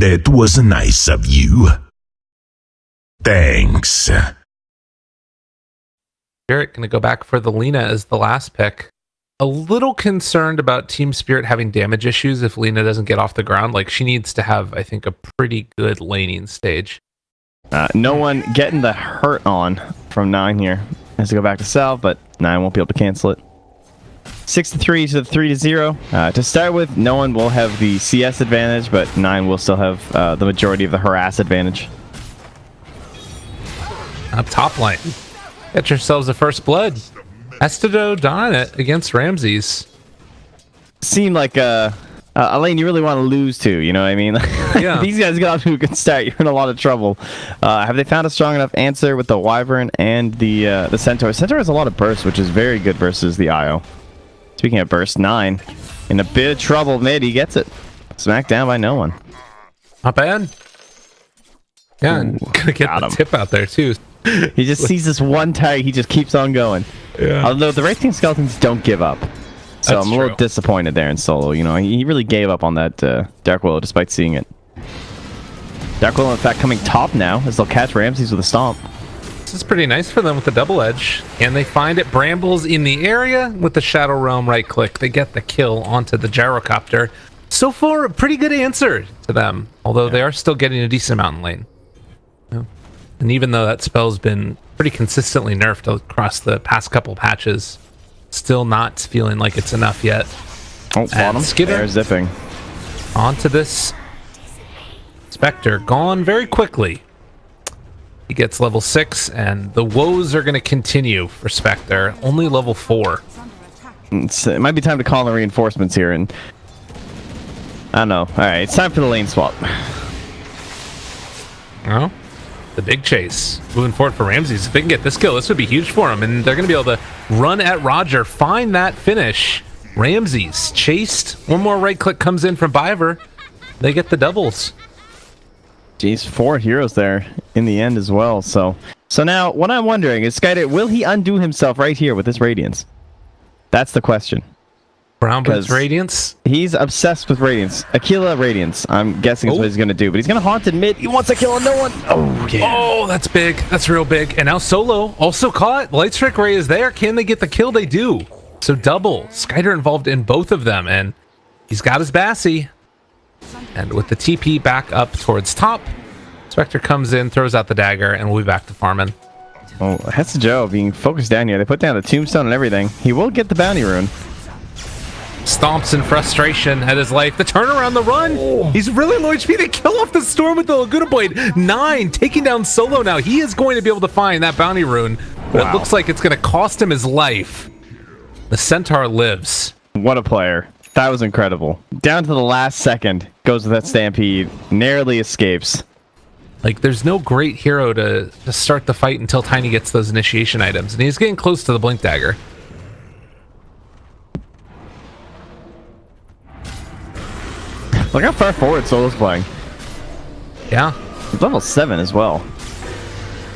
That was nice of you. Thanks. Spirit going to go back for the Lina as the last pick. A little concerned about Team Spirit having damage issues if Lina doesn't get off the ground. Like, she needs to have, I think, a pretty good laning stage. No one getting the hurt on from 9 here. Has to go back to South, but 9 won't be able to cancel it. 6-3 to 3-0. To start with, no one will have the CS advantage, but 9 will still have the majority of the harass advantage. Up top lane. Get yourselves a first blood. Estedo Dominant against Ramses. Seemed like a lane you really want to lose to, you know what I mean? Yeah. These guys got off to a good start. You're in a lot of trouble. Have they found a strong enough answer with the Wyvern and the Centaur? Centaur has a lot of burst, which is very good versus the IO. Speaking of burst, 9 in a bit of trouble mid. He gets it. Smacked down by no one. Not bad. Yeah, and gonna get the tip out there too. He just sees this one tag. He just keeps on going. Yeah. Although the Wraithking Skeletons don't give up. So I'm a little disappointed there in solo. You know, he really gave up on that Dark Willow despite seeing it. Dark Willow, in fact, coming top now as they'll catch Ramses with a stomp. This is pretty nice for them with the double edge. And they find it. Brambles in the area with the Shadow Realm right click. They get the kill onto the Gyrocopter. So far, a pretty good answer to them. Although they are still getting a decent amount in lane. And even though that spell's been pretty consistently nerfed across the past couple patches, still not feeling like it's enough yet. Oh, bottom. Skidder zipping onto this Spectre, gone very quickly. He gets level 6, and the woes are going to continue for Spectre. Only level 4. It might be time to call the reinforcements here, and I don't know. All right, it's time for the lane swap. Oh. The big chase moving forward for Ramses. If they can get this kill, this would be huge for them, and they're going to be able to run at Roger, find that finish. Ramses chased. One more right click comes in from Biver. They get the doubles. Jeez, 4 heroes there in the end as well. So now what I'm wondering is, Skyder, will he undo himself right here with this Radiance? That's the question. Brown Boots Radiance? He's obsessed with Radiance. Aquila Radiance, I'm guessing is what he's going to do. But he's going to haunt in mid. He wants to kill on no one. Oh, yeah. Oh, that's big. That's real big. And now Solo also caught. Light Strike Ray is there. Can they get the kill? They do. So double. Skyder involved in both of them. And he's got his Bassie. And with the TP back up towards top, Spectre comes in, throws out the dagger, and we'll be back to farming. Oh, that's Joe being focused down here. They put down the tombstone and everything. He will get the bounty rune. Stomps in frustration at his life. The turnaround, the run. He's really low HP. They kill off the storm with the Laguna Blade. 9 taking down Solo now. He is going to be able to find that bounty rune, but it looks like it's going to cost him his life. The Centaur lives. What a player. That was incredible. Down to the last second, goes with that stampede, narrowly escapes. Like, there's no great hero to start the fight until Tiny gets those initiation items, and he's getting close to the Blink Dagger. Look how far forward Solo's playing. Yeah. He's level 7 as well.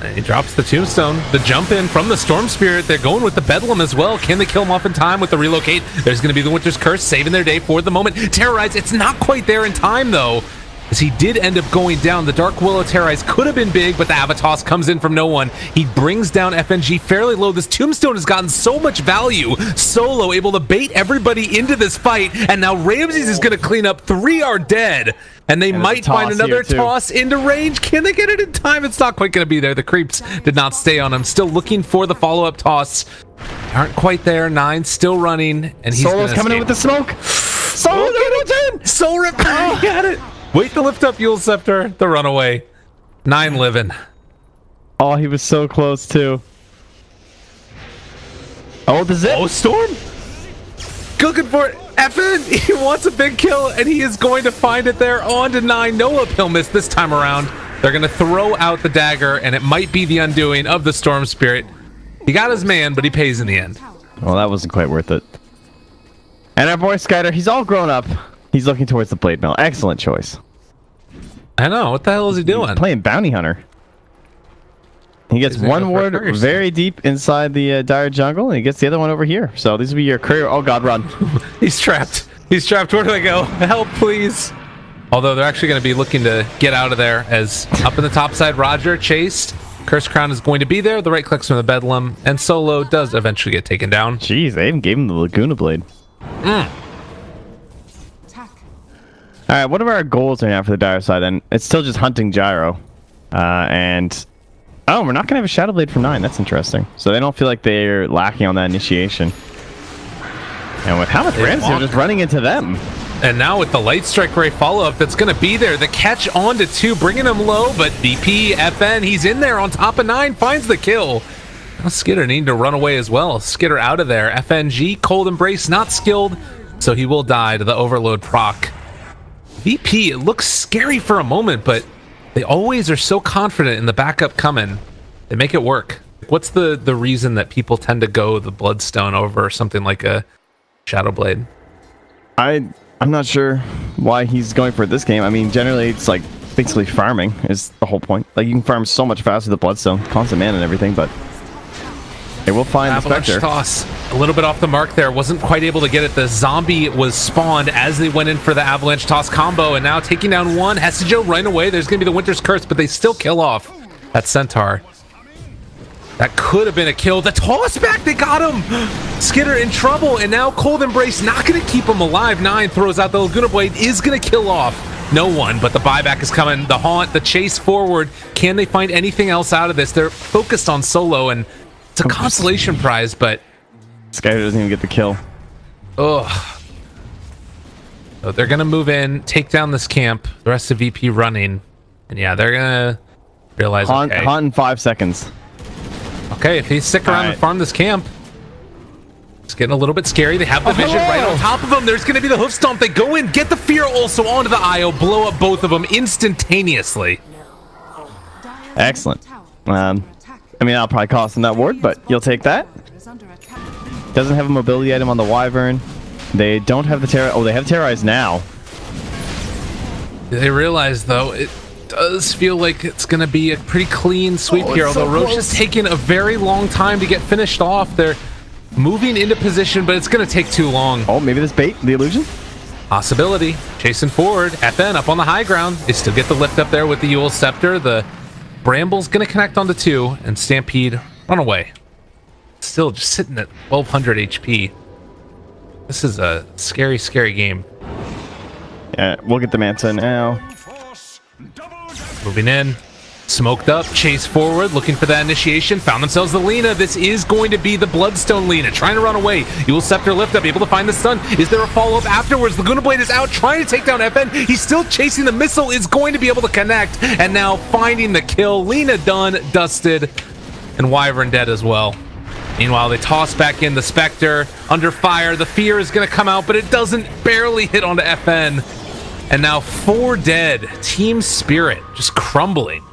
And he drops the tombstone. The jump in from the Storm Spirit. They're going with the Bedlam as well. Can they kill him off in time with the relocate? There's going to be the Winter's Curse saving their day for the moment. Terrorize. It's not quite there in time, though, as he did end up going down. The Dark Willow Terrorize could have been big, but the Avatos comes in from no one. He brings down FNG fairly low. This tombstone has gotten so much value. Solo able to bait everybody into this fight, and now Ramses is going to clean up. 3 are dead, and they might find another toss into range. Can they get it in time? It's not quite going to be there. The creeps did not stay on him. Still looking for the follow-up toss. Aren't quite there. 9 still running, and he's Solo's coming in with the smoke. Solo, Soul Rip. Oh, got it. Wait to lift up Yule Scepter, the runaway. 9 living. Oh, he was so close too. Oh, the zip. Oh, Storm. Looking for it. Effin, he wants a big kill, and he is going to find it there. On to 9. No uphill miss this time around. They're going to throw out the dagger, and it might be the undoing of the Storm Spirit. He got his man, but he pays in the end. Well, that wasn't quite worth it. And our boy Skyder, he's all grown up. He's looking towards the blade mill. Excellent choice. I know. What the hell is he doing? He's playing Bounty Hunter. He gets one ward very deep inside the dire jungle, and he gets the other one over here. So these will be your career. Oh, God, run. He's trapped. He's trapped. Where do I go? Help, please. Although they're actually going to be looking to get out of there, as up in the top side, Roger chased. Curse Crown is going to be there. The right clicks from the Bedlam, and Solo does eventually get taken down. Jeez, they even gave him the Laguna Blade. All right, what are our goals right now for the dire side? And it's still just hunting Gyro. And oh, we're not going to have a Shadow Blade from 9. That's interesting. So they don't feel like they're lacking on that initiation. And with how much Rams are just running into them. And now with the Light Strike Ray follow-up that's going to be there. The catch onto 2, bringing him low, but VP, FN, he's in there on top of 9, finds the kill. Now Skitter needing to run away as well. Skitter out of there. FNG, Cold Embrace, not skilled, so he will die to the Overload proc. VP, it looks scary for a moment, but they always are so confident in the backup coming. They make it work. What's the reason that people tend to go the Bloodstone over something like a Shadow Blade? I'm not sure why he's going for it this game. I mean, generally it's like basically farming is the whole point. Like you can farm so much faster with the Bloodstone, constant mana and everything, but they will find the Spectre. Toss a little bit off the mark there. Wasn't quite able to get it. The zombie was spawned as they went in for the Avalanche Toss combo, and now taking down 1. Hesijo right away. There's going to be the Winter's Curse, but they still kill off that Centaur. That could have been a kill. The toss back, they got him. Skitter in trouble, and now Cold Embrace not going to keep him alive. 9 throws out the Laguna Blade, is going to kill off no one, but the buyback is coming. The haunt, the chase forward. Can they find anything else out of this? They're focused on Solo, and it's a consolation prize, but Skyler doesn't even get the kill. Ugh. So they're going to move in, take down this camp. The rest of VP running, and yeah, they're going to realize, haunt in 5 seconds. Okay, if he's stick around and farm this camp, it's getting a little bit scary. They have the vision right on top of them. There's going to be the hoof stomp. They go in, get the fear also onto the IO, blow up both of them instantaneously. Excellent. I mean, I'll probably cost him that ward, but you'll take that. Doesn't have a mobility item on the Wyvern. They don't have the Terror. Oh, they have Terrorize now. They realize, though, it does feel like it's going to be a pretty clean sweep here, although Roche is taking a very long time to get finished off. They're moving into position, but it's going to take too long. Oh, maybe this bait, the illusion? Possibility. Chasing forward. FN up on the high ground. They still get the lift up there with the Yule Scepter. The Bramble's going to connect onto 2, and Stampede run away. Still just sitting at 1200 HP. This is a scary, scary game. Yeah, we'll get the Manta now. Moving in, smoked up, chase forward, looking for that initiation, found themselves the Lina. This is going to be the Bloodstone Lina, trying to run away. Yule Scepter lift up, able to find the stun. Is there a follow-up afterwards? Laguna Blade is out, trying to take down FN. He's still chasing the missile, is going to be able to connect, and now finding the kill. Lina done, dusted, and Wyvern dead as well. Meanwhile, they toss back in the Spectre, under fire. The fear is going to come out, but it doesn't, barely hit onto FN. And now 4 dead. Team Spirit just crumbling.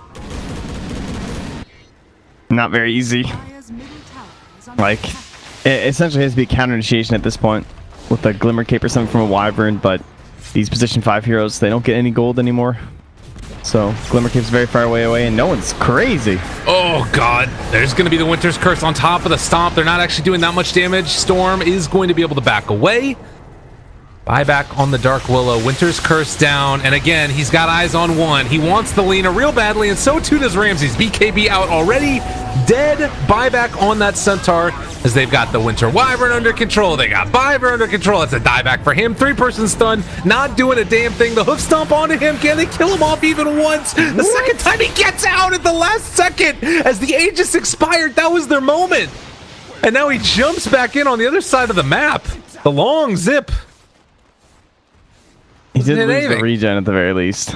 Not very easy. Like, it essentially has to be counter initiation at this point with a Glimmer Cape or something from a Wyvern, but these position 5 heroes, they don't get any gold anymore. So Glimmer Cape's very far away, and no one's crazy. Oh god, there's going to be the Winter's Curse on top of the stomp. They're not actually doing that much damage. Storm is going to be able to back away. Buyback on the Dark Willow. Winter's Curse down, and again, he's got eyes on 1. He wants the Lina real badly, and so too does Ramses. BKB out already, dead. Buyback on that Centaur, as they've got the Winter Wyvern under control. They got Wyvern under control. It's a dieback for him. 3-person stun, not doing a damn thing. The hoof stomp onto him. Can they kill him off even once? The second time he gets out at the last second, as the Aegis expired. That was their moment. And now he jumps back in on the other side of the map. The long zip. He did lose the regen at the very least.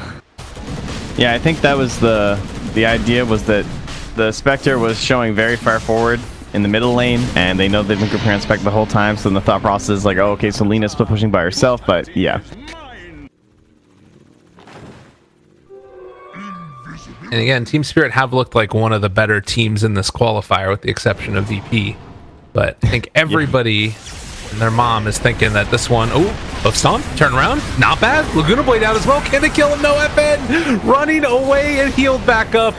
Yeah, I think that was the idea, was that the Spectre was showing very far forward in the middle lane, and they know they've been comparing Spectre the whole time, so then the thought process is like, oh, okay, so Lina's split pushing by herself, but yeah. And again, Team Spirit have looked like one of the better teams in this qualifier, with the exception of VP. But I think everybody and their mom is thinking that this one, oh, hoof stomp, turn around, not bad. Laguna Blade out as well. Can they kill him? No, FN running away and healed back up.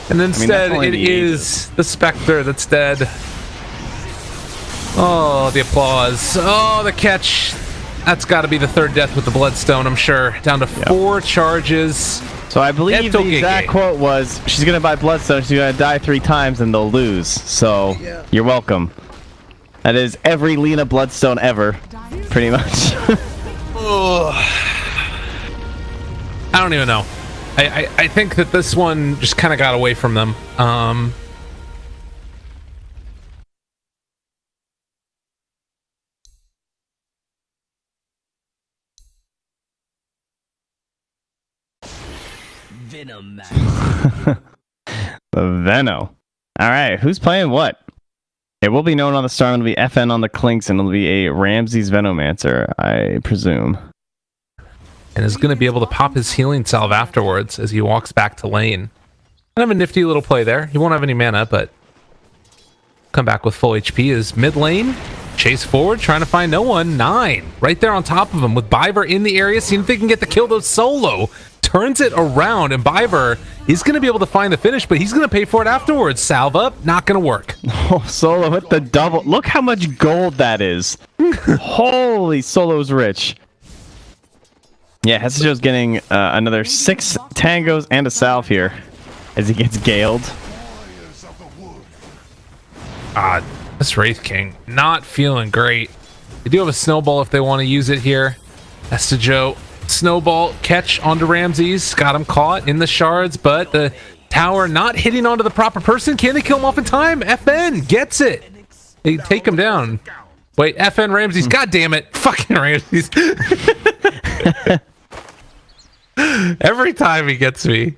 And instead, it is the Spectre that's dead. Oh, the applause. Oh, the catch. That's got to be the third death with the Bloodstone, I'm sure. Down to 4 charges. So I believe the exact quote was, she's going to buy Bloodstone, she's going to die 3 times, and they'll lose. So, you're welcome. That is every Lena Bloodstone ever, pretty much. I don't even know. I think that this one just kind of got away from them. The Veno. Alright, who's playing what? It will be known on the start. It'll be FN on the Clinks, and it'll be a Ramses Venomancer, I presume. And is going to be able to pop his healing salve afterwards as he walks back to lane. Kind of a nifty little play there. He won't have any mana, but come back with full HP. Is mid lane, chase forward, trying to find no one. 9 right there on top of him with Biver in the area, seeing if they can get the kill. Though Solo turns it around, and Biver is going to be able to find the finish, but he's going to pay for it afterwards. Salve up, not going to work. Oh, Solo with the double. Look how much gold that is. Holy, Solo's rich. Yeah, Hesajo's getting another 6 tangos and a salve here as he gets galed. This Wraith King not feeling great. They do have a snowball if they want to use it here. Hesajo, snowball catch onto Ramses, got him caught in the shards, but the tower not hitting onto the proper person. Can they kill him off in time? FN gets it. They take him down. Wait, FN Ramses, god damn it. Fucking Ramses. Every time he gets me.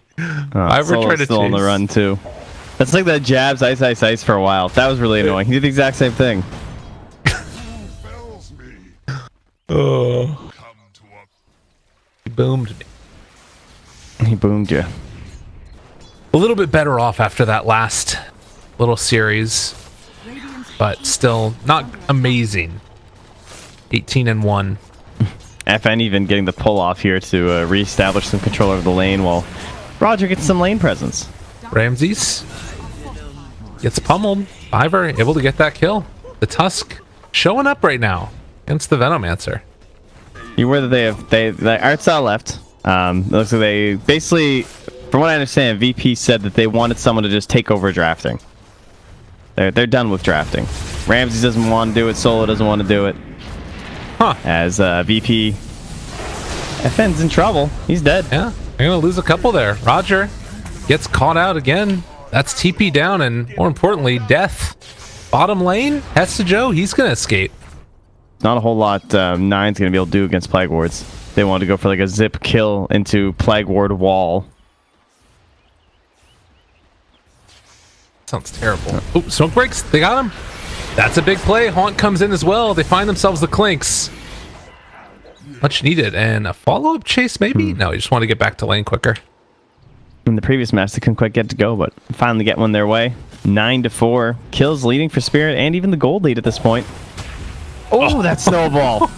I've tried to still on the run too. That's like the jabs ice ice ice for a while. That was really annoying. He did the exact same thing. Oh. He boomed me. He boomed you. A little bit better off after that last little series, but still not amazing. 18-1. FN even getting the pull off here to reestablish some control over the lane while Roger gets some lane presence. Ramses gets pummeled. Biver able to get that kill. The Tusk showing up right now against the Venomancer. You were that the art style left. It looks like they basically, from what I understand, VP said that they wanted someone to just take over drafting. They're done with drafting. Ramses doesn't want to do it. Solo doesn't want to do it. Huh. As VP FN's in trouble. He's dead. Yeah, they're gonna lose a couple there. Roger gets caught out again. That's TP down, and more importantly, death. Bottom lane, Hesajo, he's gonna escape. Not a whole lot Nine's gonna be able to do against Plague Wards. They want to go for like a zip kill into Plague Ward wall. Sounds terrible. Oh, smoke breaks. They got him. That's a big play. Haunt comes in as well. They find themselves the Clinks. Much needed. And a follow-up chase, maybe? No, you just want to get back to lane quicker. In the previous match, they couldn't quite get to go, but finally get one their way. 9-4. Kills leading for Spirit and even the gold lead at this point. Oh, that snowball.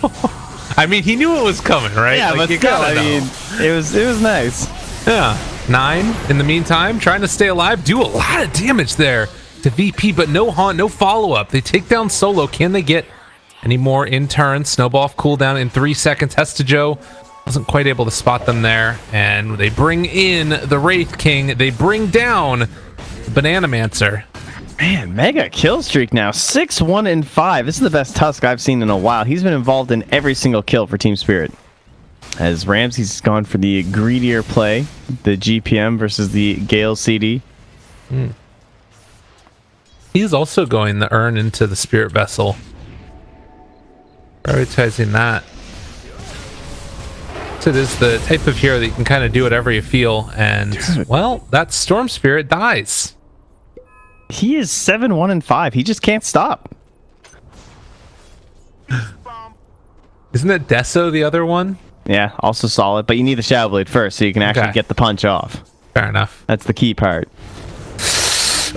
I mean, he knew it was coming, right? Yeah, like, but still, I mean, it was nice. Yeah. 9 in the meantime, trying to stay alive. Do a lot of damage there to VP, but no Haunt, no follow-up. They take down Solo. Can they get any more in turn? Snowball off cooldown in 3 seconds. Hesajo wasn't quite able to spot them there, and they bring in the Wraith King. They bring down the Bananamancer. Man, mega kill streak now. 6-1-5. This is the best Tusk I've seen in a while. He's been involved in every single kill for Team Spirit. As Ramsey's gone for the greedier play, the GPM versus the Gale CD. He's also going the urn into the Spirit Vessel. Prioritizing that. So it is the type of hero that you can kind of do whatever you feel, and well, that Storm Spirit dies. He is 7-1-5. He just can't stop. Isn't it Deso the other one? Yeah, also solid, but you need the Shadow Blade first so you can actually get the punch off. Fair enough. That's the key part.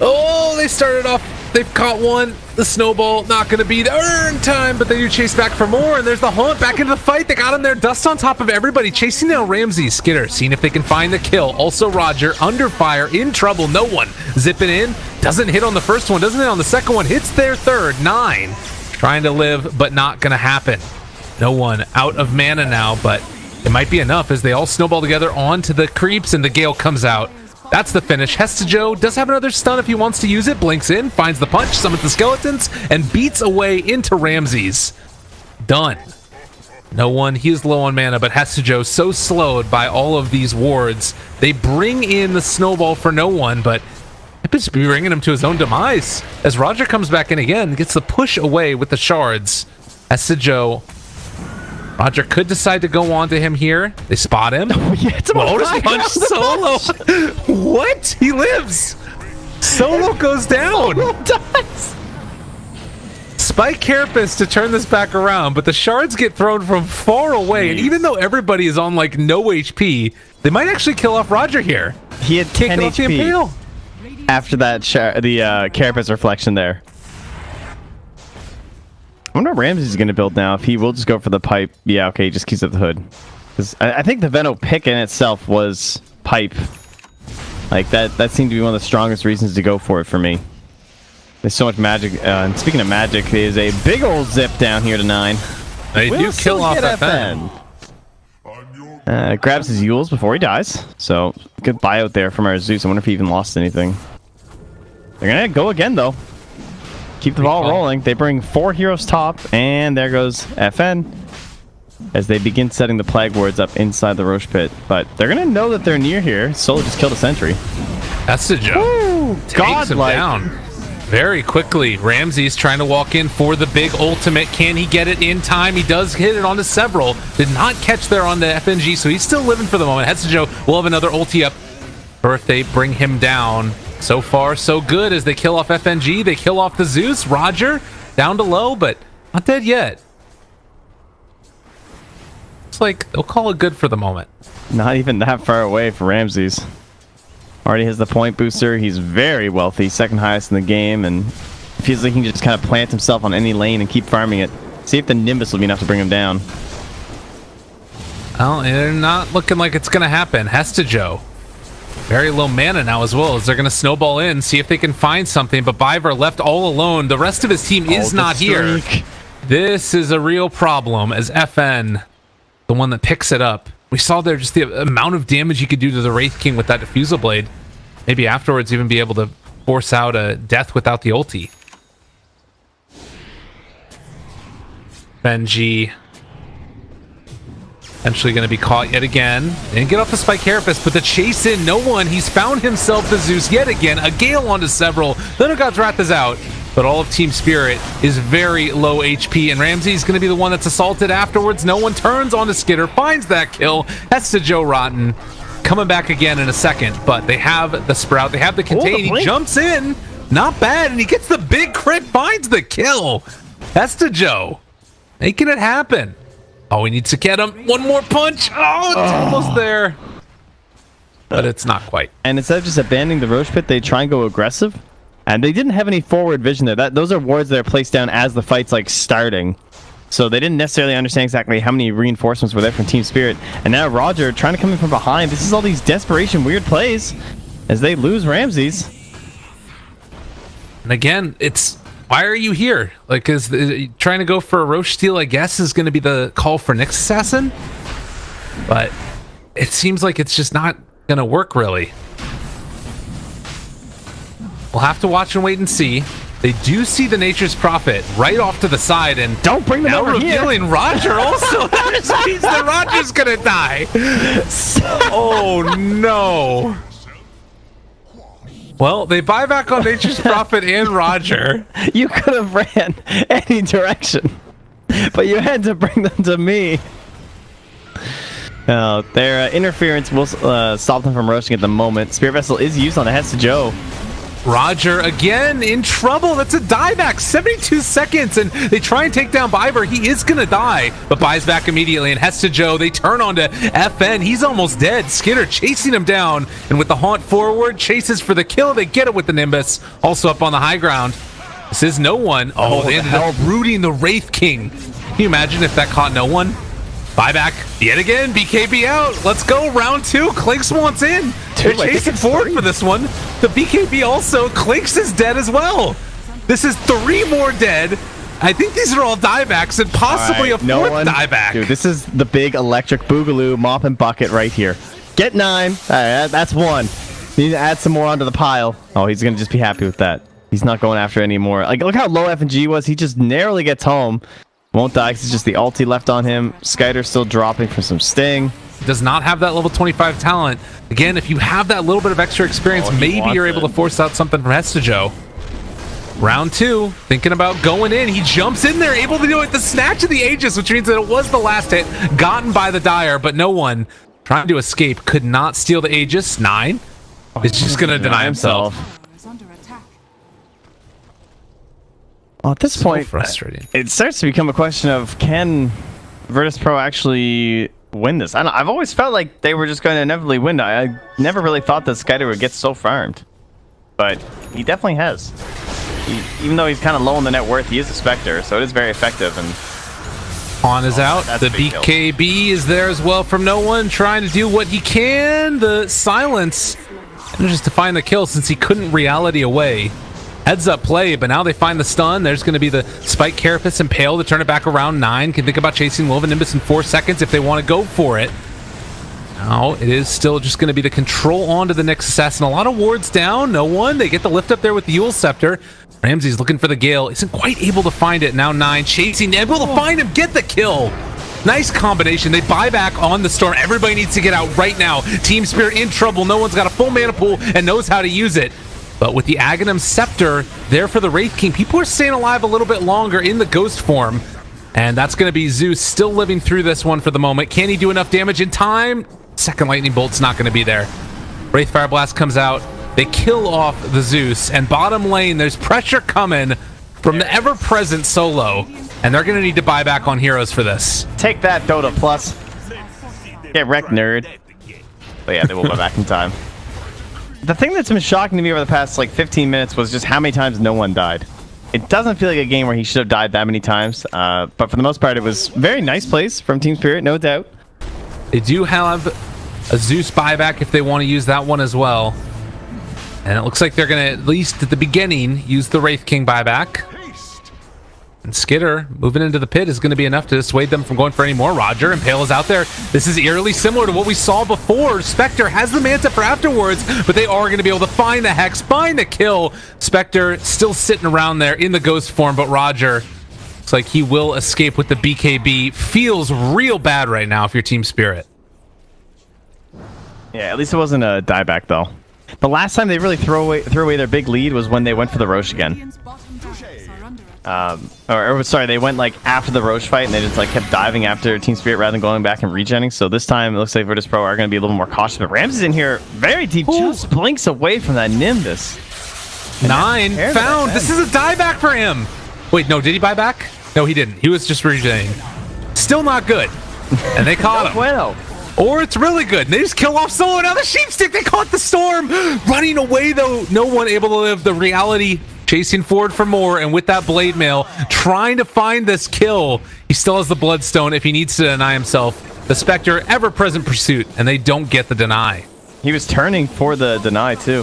Oh, they started off. They've caught one. The snowball not going to be the urn time, but they do chase back for more, and there's the Haunt back into the fight. They got him there. Dust on top of everybody. Chasing down Ramsey. Skitter, seeing if they can find the kill. Also Roger, under fire, in trouble. No one. Zipping in. Doesn't hit on the first one. Doesn't hit on the second one. Hits their third. 9. Trying to live, but not going to happen. No one out of mana now, but it might be enough as they all snowball together onto the creeps and the Gale comes out. That's the finish. Hestejo does have another stun if he wants to use it. Blinks in, finds the punch, summons the skeletons, and beats away into Ramses. Done. No one. He is low on mana, but Hestejo so slowed by all of these wards. They bring in the snowball for no one, but it's bringing him to his own demise. As Roger comes back in again, gets the push away with the shards. Hestejo. Roger could decide to go on to him here. They spot him. Oh, yeah, it's Lotus punch solo. What? He lives. Solo goes down. Solo dies. Spike Carapace to turn this back around, but the shards get thrown from far away, and even though everybody is on like no HP, they might actually kill off Roger here. He had 10 HP after that Carapace reflection there. I wonder what Ramsey's going to build now. If he will just go for the pipe. Yeah, okay, he just keeps up the hood. Because I think the Veno pick in itself was pipe. Like, that seemed to be one of the strongest reasons to go for it for me. There's so much magic. And speaking of magic, there's a big old zip down here to 9. They do kill off FN. Grabs his Yules before he dies. So, good buyout there from our Zeus. I wonder if he even lost anything. They're going to go again, though. Keep the ball rolling. They bring 4 heroes top, and there goes FN as they begin setting the plague wards up inside the Roche pit. But they're going to know that they're near here. Solo just killed a sentry. That's the joke. Takes him down very quickly. Ramsey's trying to walk in for the big ultimate. Can he get it in time? He does hit it onto several. Did not catch there on the FNG, so he's still living for the moment. Hestejo will have another ulti up or if they bring him down. So far, so good as they kill off FNG. They kill off the Zeus. Roger down to low, but not dead yet. It's like they'll call it good for the moment. Not even that far away for Ramses. Already has the point booster. He's very wealthy, second highest in the game, and feels like he can just kind of plant himself on any lane and keep farming it. See if the Nimbus will be enough to bring him down. Well, they're not looking like it's going to happen. Hestejo. Very low mana now as well as they're going to snowball in, see if they can find something, but Biver left all alone. The rest of his team is not here. This is a real problem as FN, the one that picks it up. We saw there just the amount of damage you could do to the Wraith King with that Diffusal Blade. Maybe afterwards even be able to force out a death without the ulti. Benji. Eventually going to be caught yet again. And get off the Spike Carapace, but the chase in, no one. He's found himself the Zeus yet again. A Gale onto several. God's Wrath is out, but all of Team Spirit is very low HP, and Ramsey's going to be the one that's assaulted afterwards. No one turns on the Skitter, finds that kill. That's to Joe Rotten. Coming back again in a second, but they have the Sprout. They have the Contain. He jumps in. Not bad, and he gets the big crit, finds the kill. That's to Joe. Making it happen. Oh, he needs to get him. One more punch. Oh, it's almost there. But it's not quite. And instead of just abandoning the Roche pit, they try and go aggressive. And they didn't have any forward vision there. Those are wards that are placed down as the fight's like starting. So they didn't necessarily understand exactly how many reinforcements were there from Team Spirit. And now Roger trying to come in from behind. This is all these desperation weird plays as they lose Ramses. And again, it's... Why are you here? Like, is trying to go for a Roche steal, I guess, is going to be the call for Nyx Assassin? But it seems like it's just not going to work, really. We'll have to watch and wait and see. They do see the Nature's Prophet right off to the side, and don't bring them over revealing here. Roger also. That means that Roger's going to die. Oh, no. Well, they buy back on Nature's Prophet and Roger. You could have ran any direction, but you had to bring them to me. Their interference will stop them from rushing at the moment. Spirit Vessel is used on the Hestejo. Roger again in trouble. That's a dieback. 72 seconds, and they try and take down Biver. He is going to die, but buys back immediately. And Hestejo, they turn onto FN. He's almost dead. Skitter chasing him down, and with the haunt forward, chases for the kill. They get it with the Nimbus. Also up on the high ground. This is no one. Oh, they ended up rooting the Wraith King. Can you imagine if that caught no one? Buyback yet again. BKB out. Let's go. Round 2. Clinks wants in. They're chasing forward for this one. The BKB also. Clinks is dead as well. This is 3 more dead. I think these are all diebacks and possibly a fourth dieback. Dude, this is the big electric boogaloo mop and bucket right here. Get 9. That's 1. Need to add some more onto the pile. Oh, he's gonna just be happy with that. He's not going after any more. Like, look how low F&G was. He just narrowly gets home. Won't die because it's just the ulti left on him. Skyder's still dropping for some sting. Does not have that level 25 talent. Again, if you have that little bit of extra experience, maybe you're able to force out something from Hestejo. Round 2, thinking about going in. He jumps in there, able to do it. The snatch of the Aegis, which means that it was the last hit, gotten by the Dire, but no one trying to escape could not steal the Aegis. 9 is just going to deny himself. Well, at this point, frustrating. It starts to become a question of, can Virtus.pro actually win this? I've always felt like they were just going to inevitably win. I never really thought that Skyder would get so farmed, but he definitely has. Even though he's kind of low on the net worth, he is a Spectre, so it is very effective. And Pawn is out. The BKB is there as well from no one, trying to do what he can. The silence, just to find the kill since he couldn't reality away. Heads up play, but now they find the stun. There's going to be the Spike, Carapace, and Pale to turn it back around. 9 can think about chasing Wolven Nimbus in 4 seconds if they want to go for it. Now it is still just going to be the control onto the Nyx Assassin. A lot of wards down. No one. They get the lift up there with the Yule Scepter. Ramsey's looking for the Gale. Isn't quite able to find it. Now 9 chasing. Able to find him. Get the kill. Nice combination. They buy back on the Storm. Everybody needs to get out right now. Team Spirit in trouble. No one's got a full mana pool and knows how to use it. But with the Aghanim Scepter there for the Wraith King, people are staying alive a little bit longer in the Ghost form. And that's going to be Zeus still living through this one for the moment. Can he do enough damage in time? Second Lightning Bolt's not going to be there. Wraith Fire Blast comes out. They kill off the Zeus. And bottom lane, there's pressure coming from the ever-present Solo. And they're going to need to buy back on heroes for this. Take that, Dota Plus. Get wrecked, nerd. But yeah, they will buy back in time. The thing that's been shocking to me over the past, like, 15 minutes was just how many times no one died. It doesn't feel like a game where he should have died that many times. But for the most part, it was very nice plays from Team Spirit, no doubt. They do have a Zeus buyback if they want to use that one as well. And it looks like they're going to, at least at the beginning, use the Wraith King buyback. And Skitter moving into the pit is going to be enough to dissuade them from going for any more. Roger and Pale is out there. This is eerily similar to what we saw before. Spectre has the Manta for afterwards, but they are going to be able to find the Hex, find the kill. Spectre still sitting around there in the Ghost form, but Roger looks like he will escape with the BKB. Feels real bad right now if you're Team Spirit. Yeah, at least it wasn't a dieback, though. The last time they really threw away their big lead was when they went for the Roche again. Sorry, they went like after the Roche fight and they just like kept diving after Team Spirit rather than going back and regenning. So this time it looks like Virtus.pro are going to be a little more cautious. But Ramsey's in here very deep, just blinks away from that Nimbus. 9 found. This is a dieback for him. Wait, no, did he buy back? No, he didn't. He was just regenning. Still not good. And they caught him. Bueno. Or it's really good. They just kill off Solo. Now the Sheepstick, they caught the Storm. Running away, though. No one able to live. The reality chasing forward for more. And with that Blade Mail, trying to find this kill. He still has the Bloodstone if he needs to deny himself. The Spectre, ever-present pursuit. And they don't get the deny. He was turning for the deny, too.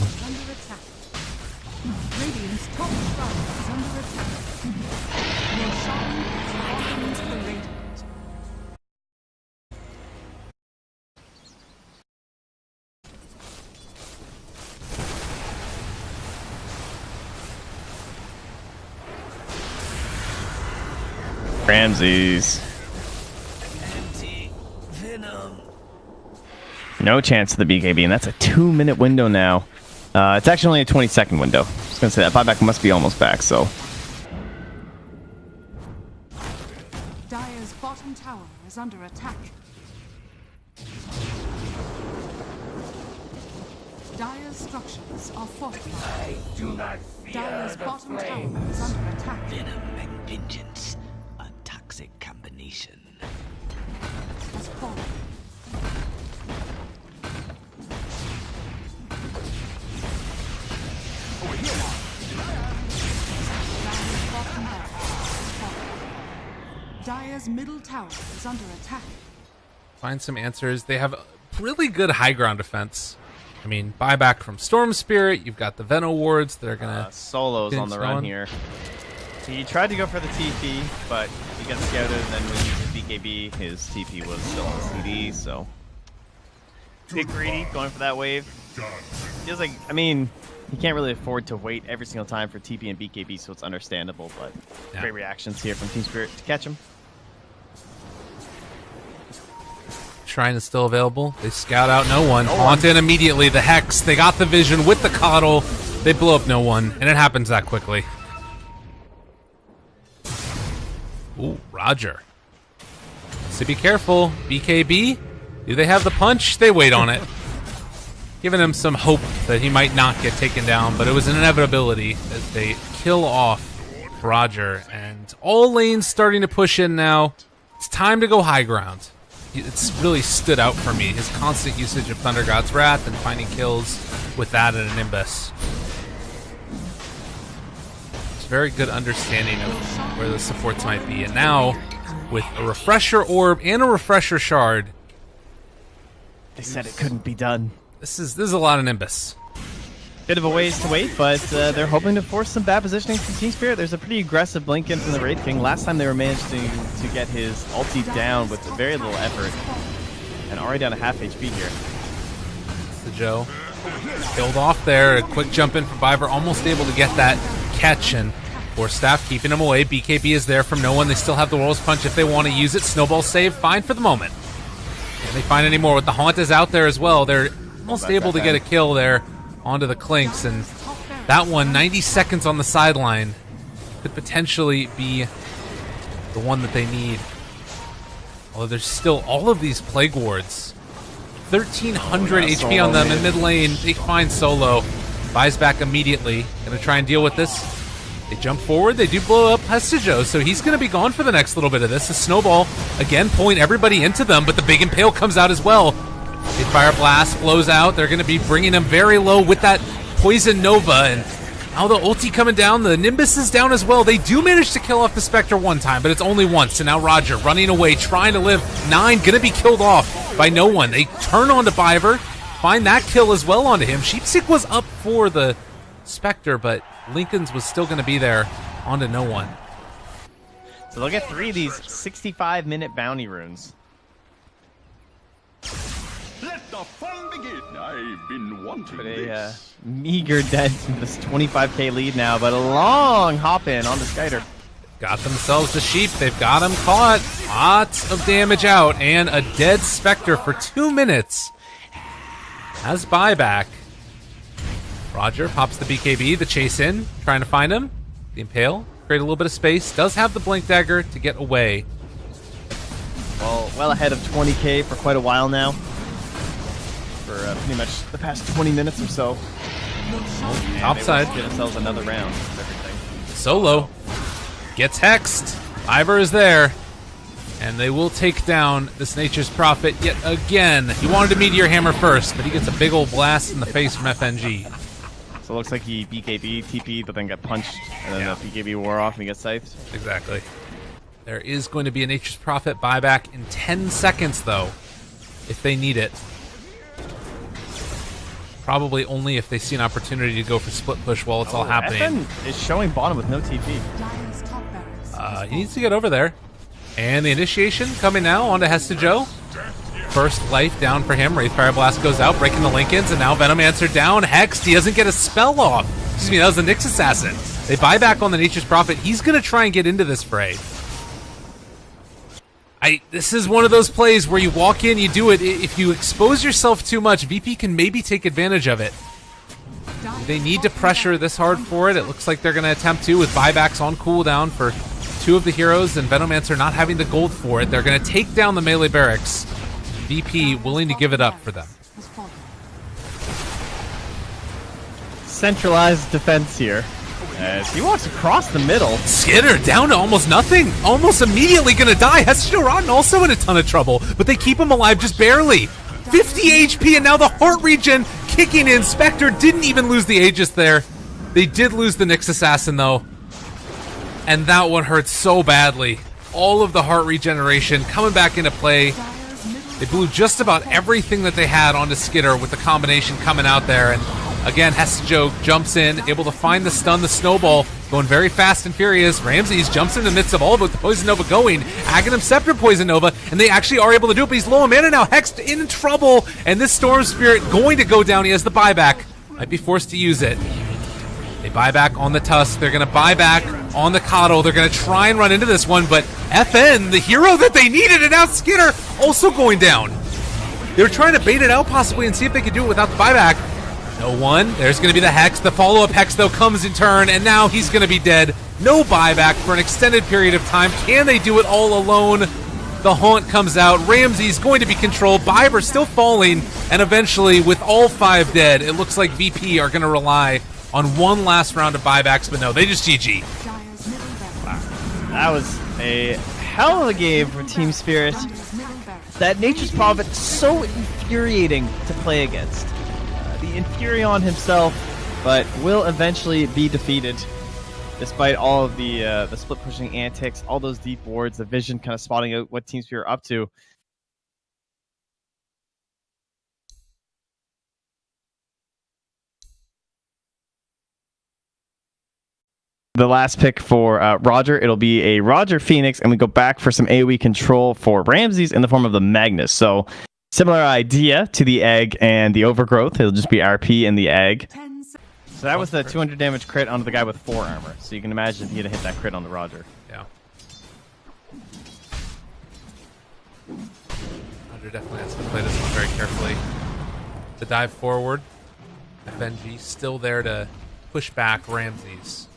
Ramses. No chance of the BKB, and that's a 2-minute window now. It's actually only a 20-second window. I was going to say that buyback must be almost back, so. Dire's bottom tower is under attack. Dire's structures are fortified. I do not fear Dire's bottom tower is under attack. Venom and vengeance, a toxic combination. Has fallen. Dire's middle tower is under attack. Find some answers. They have really good high ground defense. I mean, buyback from Storm Spirit. You've got the Venom wards. They're gonna Solos on the run here. He tried to go for the TP, but he got scouted, and then when he used BKB, his TP was still on CD, so... Bit greedy, going for that wave. Feels like, I mean, you can't really afford to wait every single time for TP and BKB, so it's understandable, but great reactions here from Team Spirit to catch him. Shrine is still available. They scout out no one. Haunt in immediately. The Hex, they got the vision with the coddle. They blow up no one, and it happens that quickly. Ooh, Roger. So be careful. BKB, do they have the punch? They wait on it. Giving him some hope that he might not get taken down, but it was an inevitability as they kill off Roger. And all lanes starting to push in now. It's time to go high ground. It's really stood out for me, his constant usage of Thunder God's Wrath and finding kills with that and an Nimbus. It's a very good understanding of where the supports might be. And now, with a Refresher Orb and a Refresher Shard, they said it couldn't be done. This is a lot of Nimbus. Bit of a ways to wait, but they're hoping to force some bad positioning from Team Spirit. There's a pretty aggressive blink in from the Wraith King. Last time they were managed to get his ulti down with very little effort. And already down to half HP here. The Joe killed off there. A quick jump in from Biver, almost able to get that catch, and for Staff keeping him away. BKB is there from no one. They still have the World's Punch if they want to use it. Snowball save, fine for the moment. Can they find any more? With the Haunt is out there as well. They're almost able to get a kill there onto the Clinks, and that one, 90 seconds on the sideline, could potentially be the one that they need. Although there's still all of these Plague Wards. 1,300 HP on them in mid lane. They find Solo. Buys back immediately. Gonna try and deal with this. They jump forward. They do blow up Hestijo, so he's gonna be gone for the next little bit of this. The Snowball, again, pulling everybody into them, but the Big Impale comes out as well. The Fire Blast flows out. They're going to be bringing him very low with that Poison Nova. And now the ulti coming down. The Nimbus is down as well. They do manage to kill off the Spectre one time, but it's only once. And now Roger running away, trying to live. 9 going to be killed off by no one. They turn on to Biver, find that kill as well onto him. Sheepstick was up for the Spectre, but Lincoln's was still going to be there onto no one. So they'll get 3 of these 65-minute bounty runes. Let the fun begin. I've been wanting a meager dent to this 25k lead now, but a long hop in on the Skiter. Got themselves the sheep. They've got him caught. Lots of damage out, and a dead Spectre for 2 minutes. Has buyback. Roger pops the BKB, the chase in, trying to find him. The Impale, create a little bit of space. Does have the Blink Dagger to get away. Well ahead of 20k for quite a while now. For pretty much the past 20 minutes or so. Topside. Get themselves another round of everything. Solo gets hexed. Ivor is there. And they will take down this Nature's Prophet yet again. He wanted to Meteor Hammer first, but he gets a big old blast in the face from FNG. So it looks like he BKB, TP'd, but then got punched, and then the BKB wore off and he gets scythed. Exactly. There is going to be a Nature's Prophet buyback in 10 seconds, though, if they need it. Probably only if they see an opportunity to go for split push while it's all happening. FN is showing bottom with no TP. He needs to get over there. And the initiation coming now onto Hestijo. First life down for him. Wraith Fire Blast goes out, breaking the Lincolns, and now Venomancer down. Hexed. He doesn't get a spell off. Excuse me, that was the Nyx Assassin. They buy back on the Nature's Prophet. He's going to try and get into this fray. This is one of those plays where you walk in, you do it. If you expose yourself too much, VP can maybe take advantage of it. They need to pressure this hard for it. It looks like they're going to attempt to with buybacks on cooldown for 2 of the heroes, and Venomancer not having the gold for it. They're going to take down the melee barracks. VP willing to give it up for them. Centralized defense here. As he walks across the middle. Skidder down to almost nothing. Almost immediately going to die. Hestijo Rotten also in a ton of trouble, but they keep him alive just barely. 50 HP, and now the heart regen kicking in. Spectre didn't even lose the Aegis there. They did lose the Nyx Assassin, though. And that one hurt so badly. All of the heart regeneration coming back into play. They blew just about everything that they had onto Skidder with the combination coming out there, and Again, Hestejo jumps in, able to find the stun, the snowball, going very fast and furious. Ramses jumps in the midst of all of it with the Poison Nova going. Aghanim Scepter Poison Nova, and they actually are able to do it, but he's low on mana now. Hexed in trouble, and this Storm Spirit going to go down. He has the buyback. Might be forced to use it. They buy back on the Tusk. They're going to buy back on the Coddle. They're going to try and run into this one, but FN, the hero that they needed, and now Skinner also going down. They were trying to bait it out possibly and see if they could do it without the buyback. No one. There's going to be the Hex. The follow-up Hex, though, comes in turn, and now he's going to be dead. No buyback for an extended period of time. Can they do it all alone? The Haunt comes out. Ramsey's going to be controlled. Biver still falling, and eventually, with all 5 dead, it looks like VP are going to rely on one last round of buybacks, but no, they just GG. Wow. That was a hell of a game for Team Spirit. That Nature's Prophet, so infuriating to play against. The Infurion himself, but will eventually be defeated, despite all of the split pushing antics, all those deep wards, the vision kind of spotting out what Team Spirit are up to. The last pick for Roger, it'll be a Roger Phoenix, and we go back for some AoE control for Ramses in the form of the Magnus. So similar idea to the Egg and the Overgrowth. It'll just be RP and the Egg. So that was the 200 damage crit onto the guy with 4 armor. So you can imagine he had to hit that crit on the Roger. Yeah. Roger definitely has to play this one very carefully. The dive forward. FNG still there to push back Ramses.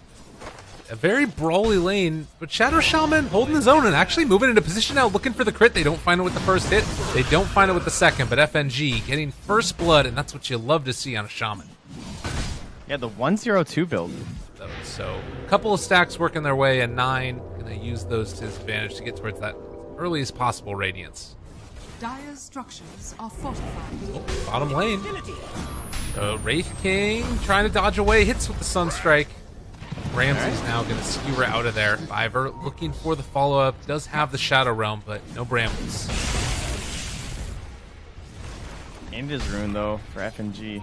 A very brawly lane, but Shadow Shaman holding his own and actually moving into position now, looking for the crit. They don't find it with the first hit. They don't find it with the second, but FNG getting first blood, and that's what you love to see on a Shaman. Yeah, the 102 build. So a couple of stacks working their way, and 9 gonna use those to his advantage to get towards that earliest possible Radiance. Dire's structures are fortified. Oh, bottom lane. So Wraith King trying to dodge away, hits with the Sunstrike. Ramsey's now going to skewer out of there. Biver looking for the follow-up. Does have the Shadow Realm, but no Brambles. End is ruined, though, for FNG.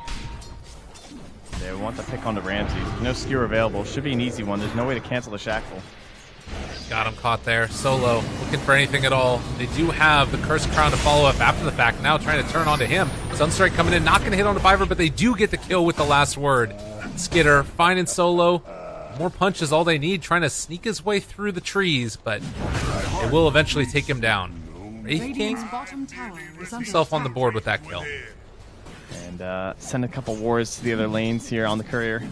They want the pick on the Ramses. No skewer available. Should be an easy one. There's no way to cancel the Shackle. Got him caught there. Solo, looking for anything at all. They do have the Cursed Crown to follow up after the fact. Now trying to turn onto him. Sunstrike coming in, not going to hit on the Biver, but they do get the kill with the last word. Skitter finding Solo. More punches, all they need, trying to sneak his way through the trees, but it will eventually take him down. Wraith King puts himself on the board with that kill. And send a couple wards to the other lanes here on the courier.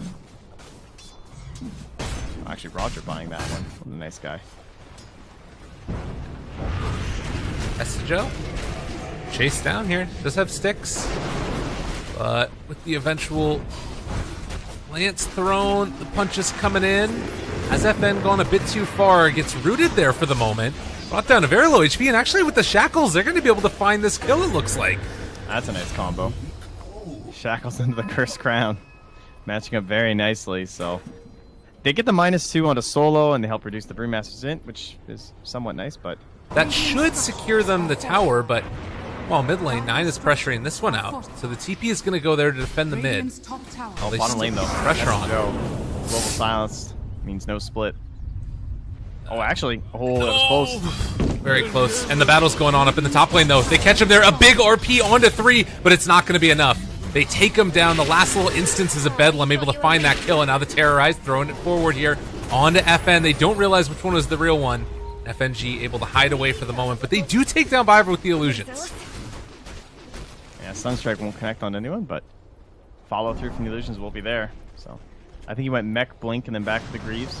Actually, Roger buying that one. What a nice guy. Hestejo chase down here. Does have sticks, but with the eventual Lance thrown, the punches coming in. Has FN gone a bit too far, gets rooted there for the moment. Brought down to very low HP, and actually with the Shackles, they're going to be able to find this kill, it looks like. That's a nice combo. Shackles into the Cursed Crown. Matching up very nicely, so... They get the -2 onto Solo, and they help reduce the Brewmaster's Int, which is somewhat nice, but... That should secure them the tower, but... Well, mid lane, 9 is pressuring this one out, so the TP is going to go there to defend the mid. Oh, bottom lane though. Pressure on. Global silence means no split. Oh, actually, that was close. Very close, and the battle's going on up in the top lane though. They catch him there, a big RP onto 3, but it's not going to be enough. They take him down. The last little instance is a Bedlam, able to find that kill, and now the Terrorized throwing it forward here onto FN. They don't realize which one was the real one. FNG able to hide away for the moment, but they do take down Biver with the illusions. Yeah, Sunstrike won't connect on anyone, but follow through from the illusions will be there. So I think he went mech, blink, and then back to the Greaves.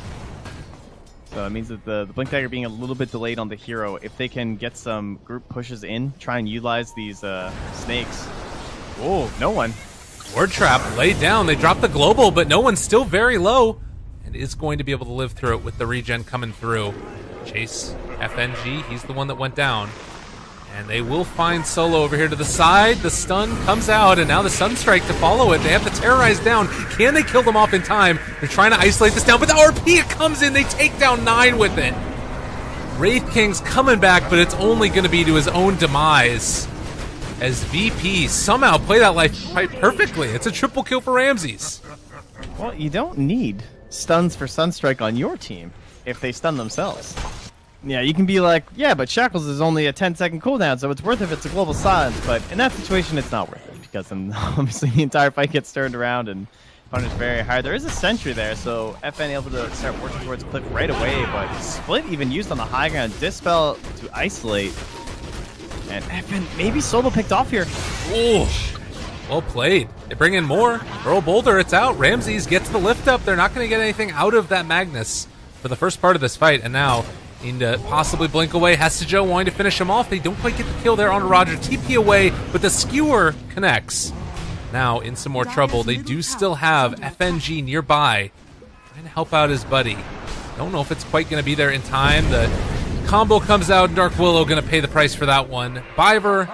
So that means that the Blink Dagger being a little bit delayed on the hero. If they can get some group pushes in, try and utilize these snakes. Oh, no one. Word Trap laid down. They dropped the global, but no one's still very low and is going to be able to live through it with the regen coming through. Chase FNG, he's the one that went down. And they will find Solo over here to the side. The stun comes out, and now the Sunstrike to follow it. They have to Terrorize down. Can they kill them off in time? They're trying to isolate this down, but the RP, it comes in. They take down 9 with it. Wraith King's coming back, but it's only going to be to his own demise. as VP somehow play that life fight perfectly. It's a triple kill for Ramses. Well, you don't need stuns for Sunstrike on your team if they stun themselves. Yeah, you can be like, yeah, but Shackles is only a 10-second cooldown, so it's worth it if it's a global silence. But in that situation, it's not worth it because then obviously the entire fight gets turned around and punished very hard. There is a sentry there, so FN able to start working towards Cliff right away. But Split even used on the high ground, Dispel to isolate, and FN maybe solo picked off here. Ooh, well played. They bring in more. Throw a boulder, it's out. Ramses gets the lift up. They're not going to get anything out of that Magnus for the first part of this fight, and now need to possibly blink away. Hestijo wanting to finish him off. They don't quite get the kill there on Roger. TP away, but the skewer connects. Now in some more trouble. They do still have FNG nearby, trying to help out his buddy. Don't know if it's quite going to be there in time. The combo comes out. Dark Willow going to pay the price for that one. Biver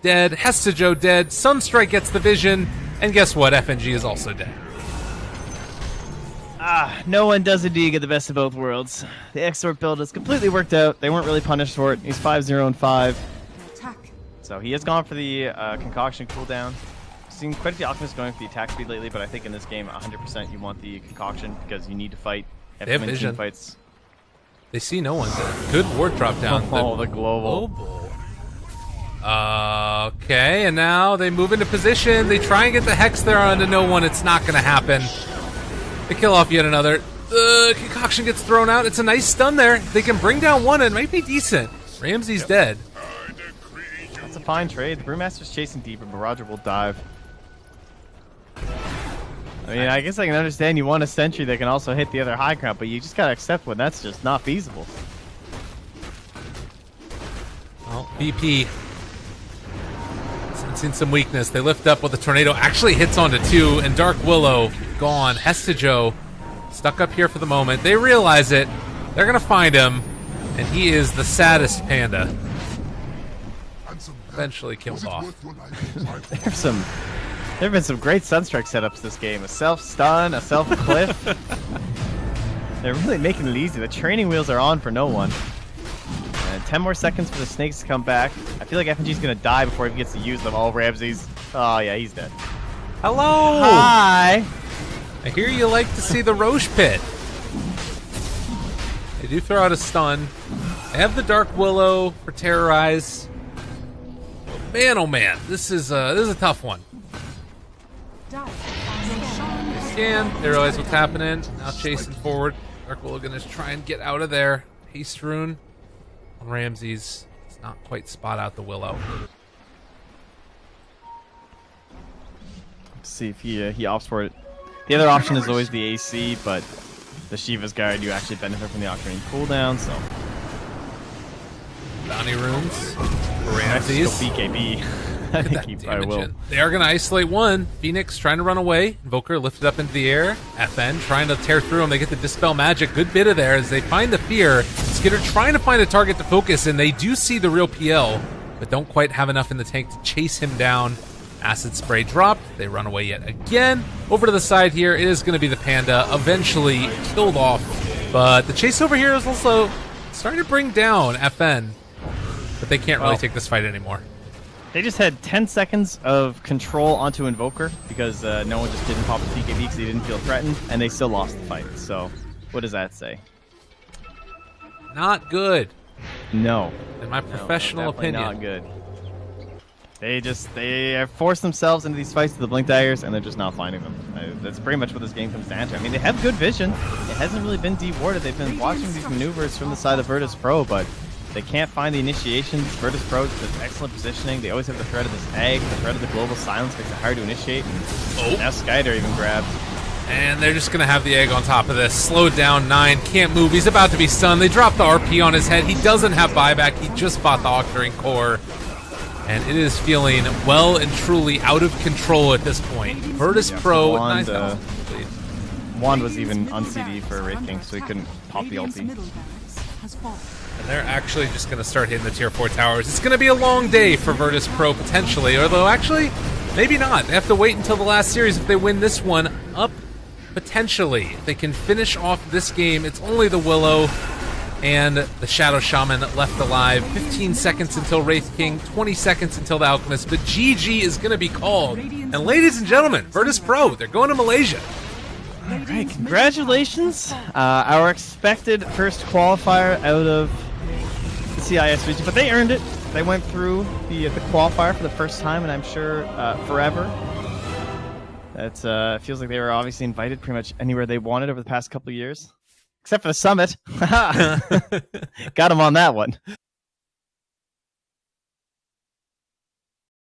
dead. Hestijo dead. Sunstrike gets the vision. And guess what? FNG is also dead. No one does indeed get the best of both worlds. The Exort build is completely worked out. They weren't really punished for it. He's 5-0 and 5. Attack. So he has gone for the concoction cooldown. I've seen quite a few alchemists going for the attack speed lately, but I think in this game 100% you want the concoction because you need to fight. They have vision. Fights. They see no one there. Good ward drop down. Oh, the global. Okay, and now they move into position. They try and get the Hex there onto no one. It's not going to happen. They kill off yet another. The concoction gets thrown out. It's a nice stun there. They can bring down one and it might be decent. Ramsey's dead. That's a fine trade. The Brewmaster's chasing deeper, but Roger will dive. I mean, I guess I can understand you want a sentry that can also hit the other high ground, but you just gotta accept when that's just not feasible. Well, BP sensing some weakness. They lift up with the tornado. Actually hits onto two, and Dark Willow gone. Hestijo stuck up here for the moment. They realize it. They're gonna find him, and he is the saddest panda. Eventually killed off. There have been some great Sunstrike setups this game. A self-stun, a self-cliff. They're really making it easy. The training wheels are on for no one. And 10 more seconds for the snakes to come back. I feel like FNG's gonna die before he gets to use them. Oh, Ramses. Oh, yeah, he's dead. Hello! Hi! I hear you like to see the Roche pit. They do throw out a stun. They have the Dark Willow for Terrorize. Man, oh man, this is a tough one. They realize what's happening. Now chasing forward. Dark Willow gonna try and get out of there. Haste rune on Ramses. It's not quite spot out the Willow. Let's see if he opts for it. The other option is always the AC, but the Shiva's Guard, you actually benefit from the Octarine cooldown, so. Bounty runes for Ramses. BKB. I think he probably will. They are going to isolate one. Phoenix trying to run away. Invoker lifted up into the air. FN trying to tear through him. They get the Dispel Magic. Good bit of there as they find the Fear. Skitter trying to find a target to focus, and they do see the real PL, but don't quite have enough in the tank to chase him down. Acid Spray dropped. They run away yet again. Over to the side here, it is going to be the Panda. Eventually killed off. But the chase over here is also starting to bring down FN. But they can't really take this fight anymore. They just had 10 seconds of control onto Invoker because no one just didn't pop the TKB because they didn't feel threatened, and they still lost the fight. So, what does that say? Not good. No. In my professional opinion. Not good. They have forced themselves into these fights to the Blink Daggers, and they're just not finding them. That's pretty much what this game comes down to. I mean, they have good vision. It hasn't really been dewarded. They've been watching these maneuvers from the side of Virtus Pro, but they can't find the initiations. Virtus Pro does excellent positioning. They always have the threat of this egg. The threat of the global silence makes it hard to initiate. And now Skyder even grabbed. And they're just going to have the egg on top of this. Slowed down, 9, can't move. He's about to be stunned. They drop the RP on his head. He doesn't have buyback. He just bought the Octarine Core. And it is feeling well and truly out of control at this point. Virtus Pro with 9,000 complete. Wand was even on CD for Wraith King, so he couldn't pop the ulti. And they're actually just going to start hitting the tier 4 towers. It's going to be a long day for Virtus Pro, potentially. Although, actually, maybe not. They have to wait until the last series if they win this one up, potentially. If they can finish off this game, it's only the Willow. and the Shadow Shaman left alive. 15 seconds until Wraith King, 20 seconds until the Alchemist, but GG is going to be called. And ladies and gentlemen, Virtus Pro, they're going to Malaysia. All right, congratulations. Our expected first qualifier out of the CIS region, but they earned it. They went through the qualifier for the first time, and I'm sure forever. It feels like they were obviously invited pretty much anywhere they wanted over the past couple of years. Except for the summit. Got him on that one.